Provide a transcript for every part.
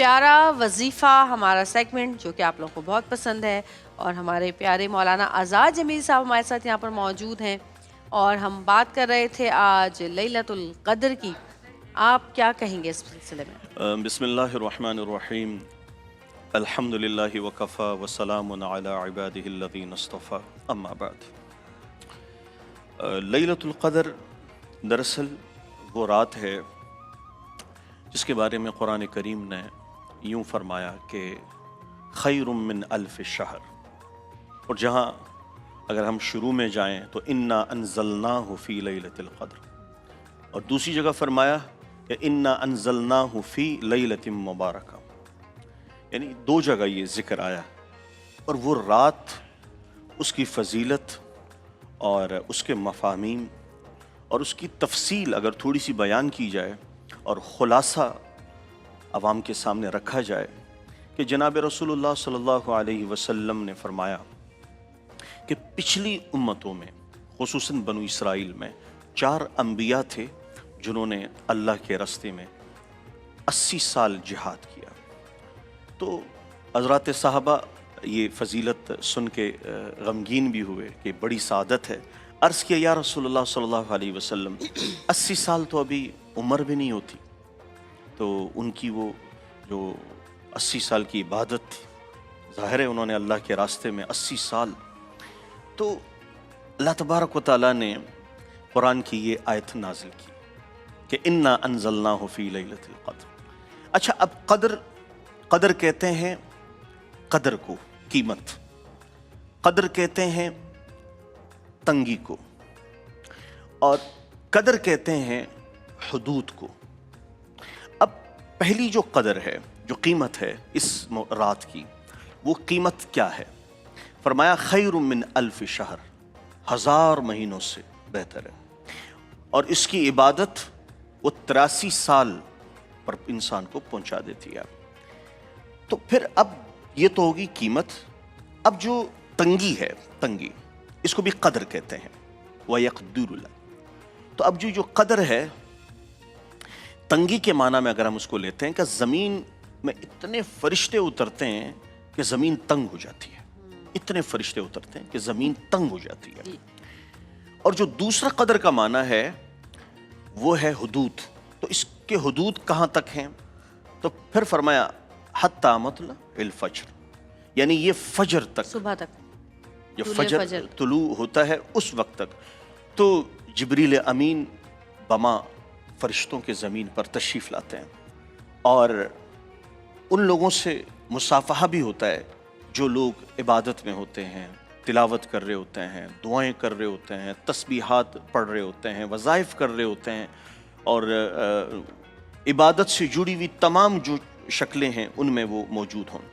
پیارا وظیفہ ہمارا سیگمنٹ جو کہ آپ لوگوں کو بہت پسند ہے، اور ہمارے پیارے مولانا آزاد جمیل صاحب ہمارے ساتھ یہاں پر موجود ہیں، اور ہم بات کر رہے تھے آج لیلۃ القدر کی۔ آپ کیا کہیں گے اس سلسلے میں؟ بسم اللہ الرحمن الرحیم، الحمد للہ وکفا وسلام علی عبادہ الذین اصطفیٰ، اما بعد۔ لیلۃ القدر دراصل وہ رات ہے جس کے بارے میں قرآن کریم نے یوں فرمایا کہ خیر من الف شہر، اور جہاں اگر ہم شروع میں جائیں تو انا انزلناہ فی لیلۃ القدر، اور دوسری جگہ فرمایا کہ انا انزلناہ فی لیلۃ مبارکہ، یعنی دو جگہ یہ ذکر آیا، اور وہ رات، اس کی فضیلت اور اس کے مفاہیم اور اس کی تفصیل اگر تھوڑی سی بیان کی جائے اور خلاصہ عوام کے سامنے رکھا جائے کہ جناب رسول اللہ صلی اللہ علیہ وسلم نے فرمایا کہ پچھلی امتوں میں خصوصاً بنو اسرائیل میں 4 انبیاء تھے جنہوں نے اللہ کے راستے میں 80 سال جہاد کیا۔ تو حضرات صحابہ یہ فضیلت سن کے غمگین بھی ہوئے کہ بڑی سعادت ہے۔ عرض کیا یا رسول اللہ صلی اللہ علیہ وسلم 80 سال تو ابھی عمر بھی نہیں ہوتی، تو ان کی وہ جو 80 سال کی عبادت تھی، ظاہر ہے انہوں نے اللہ کے راستے میں 80 سال، تو اللہ تبارک و تعالیٰ نے قرآن کی یہ آیت نازل کی کہ انا انزلناہ فی لیلۃ القدر۔ اچھا، اب قدر کہتے ہیں قدر کو، قیمت، قدر کہتے ہیں تنگی کو، اور قدر کہتے ہیں حدود کو۔ اب پہلی جو قدر ہے، جو قیمت ہے اس رات کی، وہ قیمت کیا ہے؟ فرمایا خیر من الف شہر، 1000 مہینوں سے بہتر ہے، اور اس کی عبادت وہ 83 سال پر انسان کو پہنچا دیتی ہے۔ تو پھر اب یہ تو ہوگی قیمت، اب جو تنگی ہے، تنگی اس کو بھی قدر کہتے ہیں، وَيَقْدُرُ اللَّهُ۔ تو اب جو قدر ہے، تنگی کے معنی میں اگر ہم اس کو لیتے ہیں کہ زمین میں اتنے فرشتے اترتے ہیں کہ زمین تنگ ہو جاتی ہے، اتنے فرشتے اترتے ہیں کہ زمین تنگ ہو جاتی ہے۔ اور جو دوسرا قدر کا معنی ہے وہ ہے حدود، تو اس کے حدود کہاں تک ہیں؟ تو پھر فرمایا حتی مطلع الفجر، یعنی یہ فجر تک، صبح تک، جب فجر طلوع ہوتا ہے اس وقت تک۔ تو جبریل امین بما فرشتوں کے زمین پر تشریف لاتے ہیں، اور ان لوگوں سے مصافحہ بھی ہوتا ہے جو لوگ عبادت میں ہوتے ہیں، تلاوت کر رہے ہوتے ہیں، دعائیں کر رہے ہوتے ہیں، تسبیحات پڑھ رہے ہوتے ہیں، وظائف کر رہے ہوتے ہیں، اور عبادت سے جڑی ہوئی تمام جو شکلیں ہیں ان میں وہ موجود ہوں۔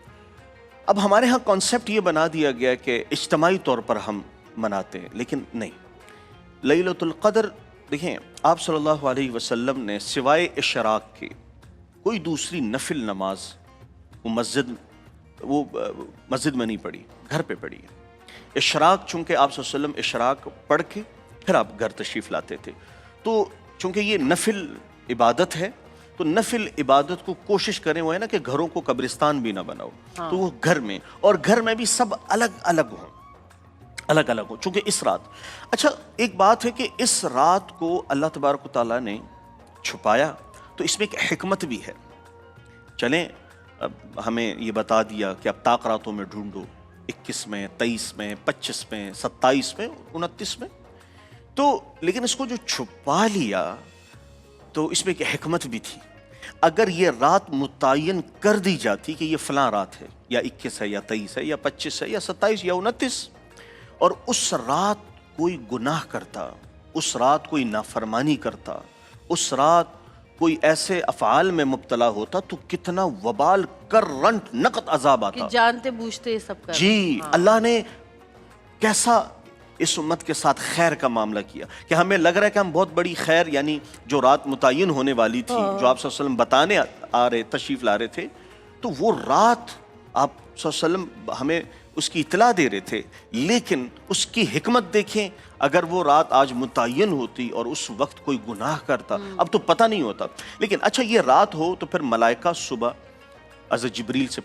اب ہمارے ہاں کانسیپٹ یہ بنا دیا گیا کہ اجتماعی طور پر ہم مناتے ہیں، لیکن نہیں۔ لیلۃ القدر دیکھیں، آپ صلی اللہ علیہ وسلم نے سوائے اشراق کے کوئی دوسری نفل نماز وہ مسجد میں نہیں پڑھی، گھر پہ پڑھی ہے۔ اشراق، چونکہ آپ صلی اللہ علیہ وسلم اشراق پڑھ کے پھر آپ گھر تشریف لاتے تھے، تو چونکہ یہ نفل عبادت ہے تو نفل عبادت کو کوشش کریں وہ ہے نا کہ گھروں کو قبرستان بھی نہ بناؤ، تو وہ گھر میں، اور گھر میں بھی سب الگ الگ ہوں، الگ الگ ہوں، چونکہ اس رات۔ اچھا، ایک بات ہے کہ اس رات کو اللہ تبارک و تعالیٰ نے چھپایا، تو اس میں ایک حکمت بھی ہے۔ چلیں، اب ہمیں یہ بتا دیا کہ اب طاق راتوں میں ڈھونڈو، 21 میں، 23 میں، 25 میں، 27 میں، 29 میں، تو لیکن اس کو جو چھپا لیا تو اس میں ایک حکمت بھی تھی۔ اگر یہ رات متعین کر دی جاتی کہ یہ فلاں رات ہے، یا 21 ہے، یا 23 ہے، یا 25 ہے، یا 27 یا 29، اور اس رات کوئی گناہ کرتا، اس رات کوئی نافرمانی کرتا، اس رات کوئی ایسے افعال میں مبتلا ہوتا، تو کتنا وبال کرنٹ نقد عذاب آتا، کہ جانتے بوجھتے یہ سب کر جی۔ اللہ نے کیسا اس امت کے ساتھ خیر کا معاملہ کیا کہ ہمیں لگ رہا ہے کہ ہم بہت بڑی خیر، یعنی جو رات متعین ہونے والی تھی، جو آپ صلی اللہ علیہ وسلم بتانے آ رہے، تشریف لا رہے تھے، تو وہ رات آپ صلی اللہ علیہ وسلم ہمیں اس کی اطلاع دے رہے تھے، لیکن اس کی حکمت دیکھیں، اگر وہ رات آج متعین ہوتی اور اس وقت کوئی گناہ کرتا، اب تو پتہ نہیں ہوتا۔ لیکن اچھا، یہ رات ہو تو پھر ملائکہ صبح حضرت جبریل سے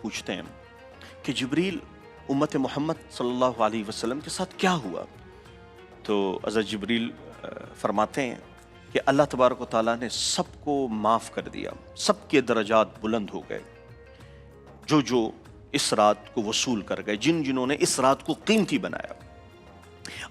پوچھتے ہیں کہ جبریل امت محمد صلی اللہ علیہ وسلم کے ساتھ کیا ہوا؟ تو حضرت جبریل فرماتے ہیں کہ اللہ تبارک و تعالیٰ نے سب کو معاف کر دیا، سب کے درجات بلند ہو گئے، جو اس رات کو وصول کر گئے، جنہوں نے اس رات کو قیمتی بنایا۔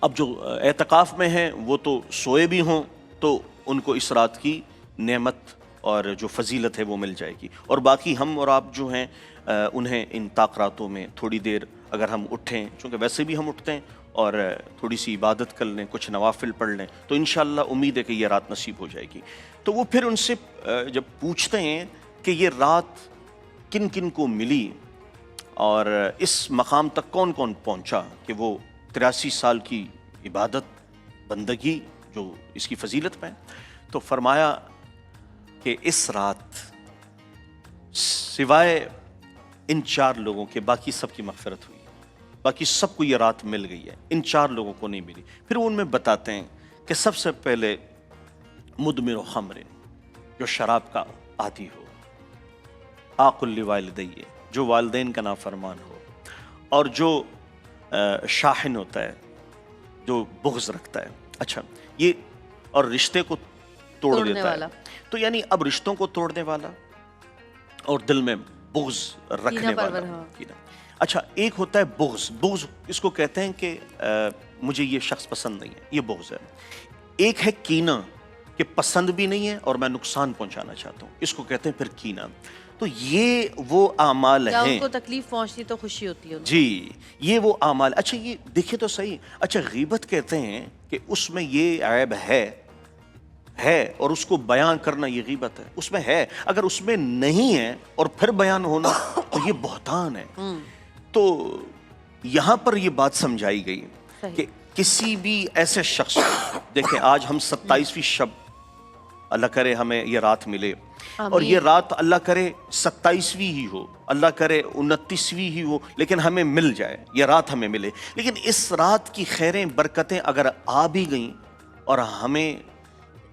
اب جو اعتکاف میں ہیں وہ تو سوئے بھی ہوں تو ان کو اس رات کی نعمت اور جو فضیلت ہے وہ مل جائے گی، اور باقی ہم اور آپ جو ہیں انہیں ان طاقراتوں میں تھوڑی دیر اگر ہم اٹھیں، چونکہ ویسے بھی ہم اٹھتے ہیں، اور تھوڑی سی عبادت کر لیں، کچھ نوافل پڑھ لیں، تو انشاءاللہ امید ہے کہ یہ رات نصیب ہو جائے گی۔ تو وہ پھر ان سے جب پوچھتے ہیں کہ یہ رات کن کن کو ملی اور اس مقام تک کون کون پہنچا کہ وہ 83 سال کی عبادت بندگی جو اس کی فضیلت میں، تو فرمایا کہ اس رات سوائے ان 4 لوگوں کے باقی سب کی مغفرت ہوئی، باقی سب کو یہ رات مل گئی ہے، ان 4 لوگوں کو نہیں ملی۔ پھر وہ ان میں بتاتے ہیں کہ سب سے پہلے مدمر خمر، جو شراب کا عادی ہو، عاقل لوالدیہ، جو والدین کا نافرمان ہو، اور جو شاحن ہوتا ہے، جو بغض رکھتا ہے، اچھا یہ، اور رشتے کو توڑ دیتا ہے، تو یعنی اب رشتوں کو توڑنے والا اور دل میں بغض رکھنے والا۔ اچھا ایک ہوتا ہے بغض، بغض اس کو کہتے ہیں کہ مجھے یہ شخص پسند نہیں ہے، یہ بغض ہے۔ ایک ہے کینہ، کہ پسند بھی نہیں ہے اور میں نقصان پہنچانا چاہتا ہوں، اس کو کہتے ہیں پھر کینہ۔ تو یہ وہ اعمال ہیں، ان کو تکلیف پہنچتی تو خوشی ہوتی ہے جی، یہ وہ اعمال۔ اچھا یہ دیکھیں تو صحیح، اچھا غیبت کہتے ہیں کہ اس میں یہ عیب ہے اور اس کو بیان کرنا یہ غیبت ہے، اس میں ہے، اگر اس میں نہیں ہے اور پھر بیان ہونا تو یہ بہتان ہے۔ تو یہاں پر یہ بات سمجھائی گئی کہ کسی بھی ایسے شخص، دیکھیں آج ہم 27ویں شب، اللہ کرے ہمیں یہ رات ملے، اور یہ رات اللہ کرے 27ویں ہی ہو، اللہ کرے 29ویں ہی ہو، لیکن ہمیں مل جائے، یہ رات ہمیں ملے۔ لیکن اس رات کی خیریں برکتیں اگر آ بھی گئیں اور ہمیں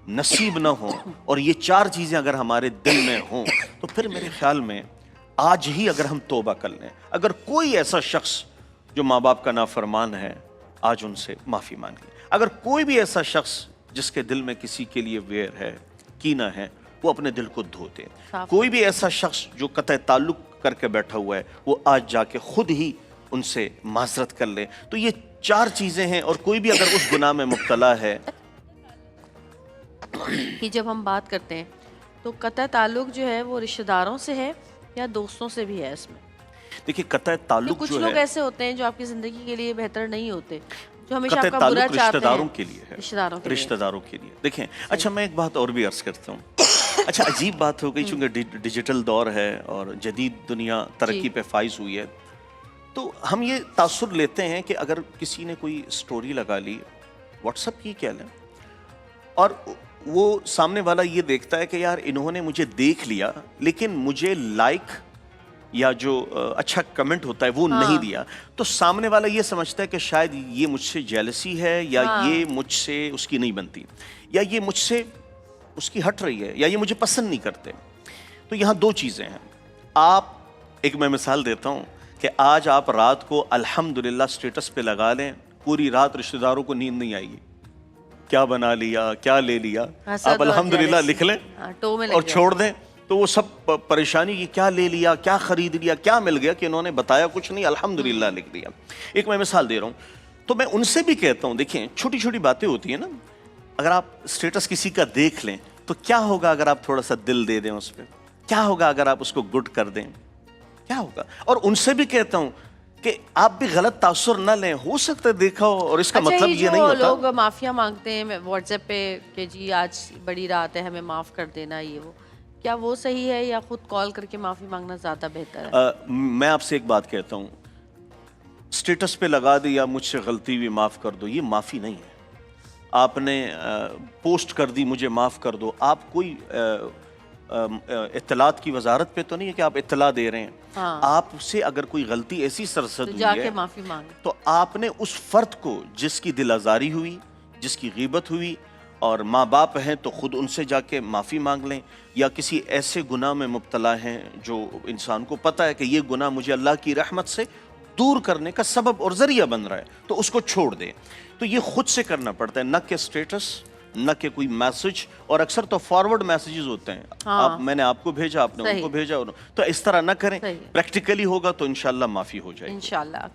نصیب نہ ہوں، اور یہ 4 چیزیں اگر ہمارے دل میں ہوں، تو پھر میرے خیال میں آج ہی اگر ہم توبہ کر لیں، اگر کوئی ایسا شخص جو ماں باپ کا نافرمان ہے، آج ان سے معافی مانگ لیں۔ اگر کوئی بھی ایسا شخص جس کے دل میں کسی کے لیے ویر ہے، کینہ ہے، وہ اپنے دل کو دھو دے۔ کوئی بھی ایسا شخص جو قطع تعلق کر کے بیٹھا ہوا ہے، وہ آج جا کے خود ہی ان سے معذرت کر لے۔ تو یہ 4 چیزیں ہیں، اور کوئی بھی اگر اس گناہ میں مبتلا ہے، کہ جب ہم بات کرتے ہیں تو قطع تعلق جو ہے وہ رشتہ داروں سے ہے یا دوستوں سے بھی ہے؟ اس میں دیکھیے قطع تعلق کچھ جو لوگ ہے، ایسے ہوتے ہیں جو آپ کی زندگی کے لیے بہتر نہیں ہوتے، جو ہمیشہ قطع آپ کا برا تعلق چاہتے رشتہ داروں ہیں، کے لیے ہے، رشتہ داروں کے لیے۔ دیکھیں اچھا میں ایک بات اور بھی عرض کرتا ہوں۔ اچھا عجیب بات ہو گئی، چونکہ ڈیجیٹل دور ہے اور جدید دنیا ترقی پہ فائز ہوئی ہے، تو ہم یہ تاثر لیتے ہیں کہ اگر کسی نے کوئی سٹوری لگا لی واٹس ایپ کی کیا لیں، اور وہ سامنے والا یہ دیکھتا ہے کہ یار انہوں نے مجھے دیکھ لیا لیکن مجھے لائک یا جو اچھا کمنٹ ہوتا ہے وہ نہیں دیا، تو سامنے والا یہ سمجھتا ہے کہ شاید یہ مجھ سے جیلسی ہے، یا یہ مجھ سے اس کی نہیں بنتی، یا یہ مجھ سے اس کی ہٹ رہی ہے، یا یہ مجھے پسند نہیں کرتے۔ تو یہاں 2 چیزیں ہیں۔ آپ ایک میں مثال دیتا ہوں کہ آج آپ رات کو الحمدللہ سٹیٹس پہ لگا لیں، پوری رات رشتہ داروں کو نیند نہیں آئے گی، کیا بنا لیا، کیا لے لیا، آپ الحمدللہ لکھ لیں اور چھوڑ دیں، تو وہ سب پریشانی کی کیا لے لیا، کیا خرید لیا، کیا مل گیا کہ انہوں نے بتایا کچھ نہیں، الحمدللہ لکھ دیا۔ ایک میں مثال دے رہا ہوں، تو میں ان سے بھی کہتا ہوں دیکھیں چھوٹی چھوٹی باتیں ہوتی ہیں نا، اگر آپ سٹیٹس کسی کا دیکھ لیں تو کیا ہوگا اگر آپ تھوڑا سا دل دے دیں اس پہ، کیا ہوگا اگر آپ اس کو گڈ کر دیں، کیا ہوگا؟ اور ان سے بھی کہتا ہوں کہ آپ بھی غلط تاثر نہ لیں، ہو سکتا ہے دیکھا ہو اور اس کا مطلب یہ نہیں ہوتا۔ لوگ معافیاں مانگتے ہیں واٹس ایپ پہ کہ جی آج بڑی رات ہے ہمیں معاف کر دینا، یہ وہ، کیا وہ صحیح ہے یا خود کال کر کے معافی مانگنا زیادہ بہتر ہے؟ میں آپ سے ایک بات کہتا ہوں، سٹیٹس پہ لگا دیا مجھ سے غلطی ہوئی معاف کر دو، یہ معافی نہیں ہے۔ آپ نے پوسٹ کر دی مجھے معاف کر دو، آپ کوئی اطلاعات کی وزارت پہ تو نہیں ہے کہ آپ اطلاع دے رہے ہیں، آپ سے اگر کوئی غلطی ایسی سرزد ہوئی جا ہے کے معافی مانگے، تو آپ نے اس فرد کو جس کی دل آزاری ہوئی، جس کی غیبت ہوئی، اور ماں باپ ہیں تو خود ان سے جا کے معافی مانگ لیں، یا کسی ایسے گناہ میں مبتلا ہیں جو انسان کو پتہ ہے کہ یہ گناہ مجھے اللہ کی رحمت سے دور کرنے کا سبب اور ذریعہ بن رہا ہے، تو اس کو چھوڑ دیں۔ تو یہ خود سے کرنا پڑتا ہے، نہ کہ اسٹیٹس، نہ کہ کوئی میسج، اور اکثر تو فارورڈ میسیجز ہوتے ہیں، ہاں میں نے آپ کو بھیجا، آپ نے ان صحیح کو بھیجا، تو اس طرح نہ کریں، صحیح پریکٹیکلی ہوگا تو انشاءاللہ معافی ہو جائے گی۔ انشاءاللہ۔